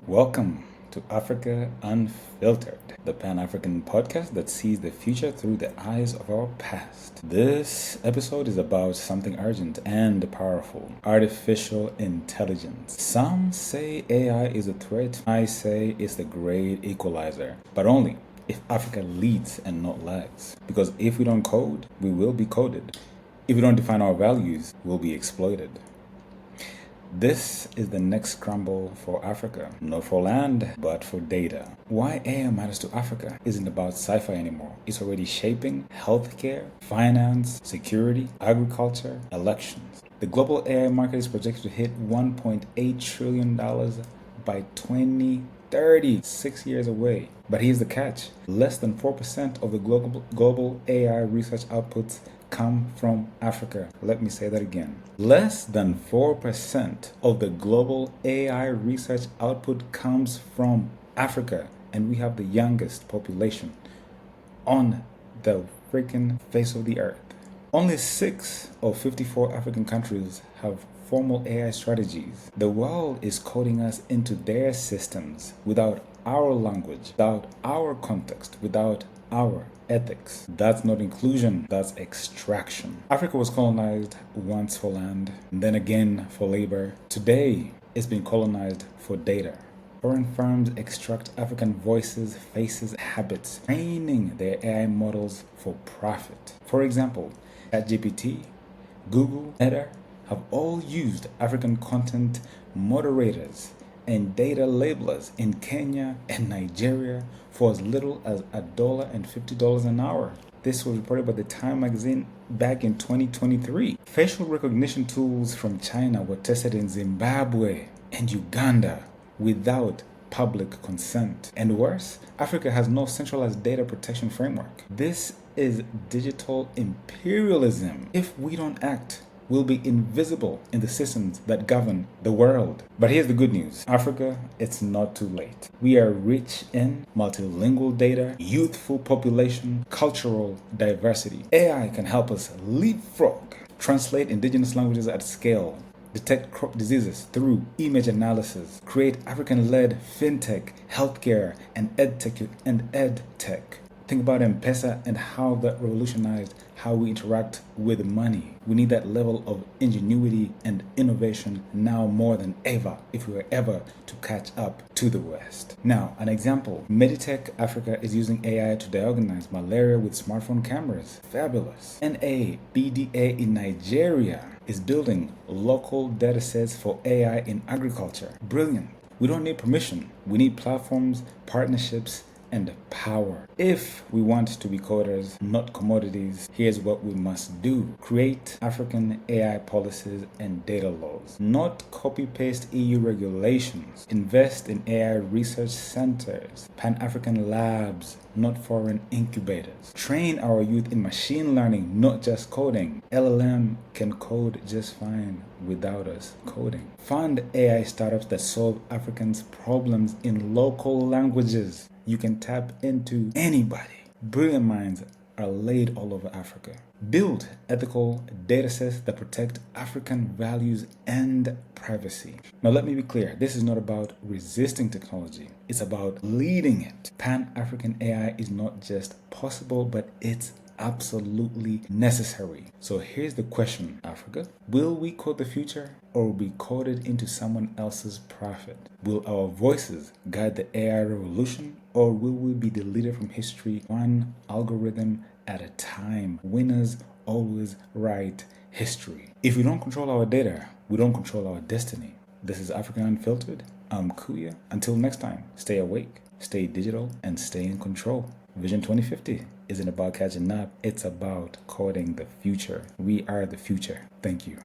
Welcome to Africa Unfiltered, the Pan-African podcast that sees the future through the eyes of our past. This episode is about something urgent and powerful: artificial intelligence. Some say AI is a threat. I say it's the great equalizer, but only if Africa leads and not lags. Because if we don't code, we will be coded. If we don't define our values, we'll be exploited. This is the next scramble for Africa, not for land, but for data. Why AI matters to Africa isn't about sci-fi anymore. It's already shaping healthcare, finance, security, agriculture, elections. The global AI market is projected to hit $1.8 trillion by 2030, 6 years away. But here's the catch: less than 4% of the global AI research outputs come from Africa. Let me say that again. Less than 4% of the global AI research output comes from Africa, and we have the youngest population on the freaking face of the earth. Only 6 of 54 African countries have formal AI strategies. The world is coding us into their systems without our language, without our context, without our ethics. That's not inclusion, that's extraction. Africa was colonized once for land, then again for labor. Today, it's been colonized for data. Foreign firms extract African voices, faces, habits, training their AI models for profit. For example, ChatGPT, Google, Meta have all used African content moderators and data labelers in Kenya and Nigeria for as little as $1.50 an hour. This was reported by the Time magazine back in 2023. Facial recognition tools from China were tested in Zimbabwe and Uganda without public consent. And worse, Africa has no centralized data protection framework. This is digital imperialism. If we don't act, will be invisible in the systems that govern the world. But here's the good news. Africa, it's not too late. We are rich in multilingual data, youthful population, cultural diversity. AI can help us leapfrog, translate indigenous languages at scale, detect crop diseases through image analysis, create African-led fintech, healthcare, and edtech. Think about M-Pesa and how that revolutionized how we interact with money. We need that level of ingenuity and innovation now more than ever if we are ever to catch up to the West. Now, an example. Meditech Africa is using AI to diagnose malaria with smartphone cameras. Fabulous. NABDA in Nigeria is building local datasets for AI in agriculture. Brilliant. We don't need permission. We need platforms, partnerships, and power. If we want to be coders, not commodities, here's what we must do. Create African AI policies and data laws, not copy-paste EU regulations. Invest in AI research centers, Pan-African labs, not foreign incubators. Train our youth in machine learning, not just coding. LLM can code just fine without us coding. Fund AI startups that solve Africans' problems in local languages. You can tap into anybody. Brilliant minds are laid all over Africa. Build ethical datasets that protect African values and privacy. Now let me be clear, this is not about resisting technology. It's about leading it. Pan-African AI is not just possible, but it's absolutely necessary. So here's the question, Africa. Will we code the future or be coded into someone else's profit? Will our voices guide the AI revolution or will we be deleted from history one algorithm at a time? Winners always write history. If we don't control our data, we don't control our destiny. This is Africa Unfiltered. I'm Kuya. Until next time, stay awake, stay digital, and stay in control. Vision 2050 isn't about catching up, it's about coding the future. We are the future. Thank you.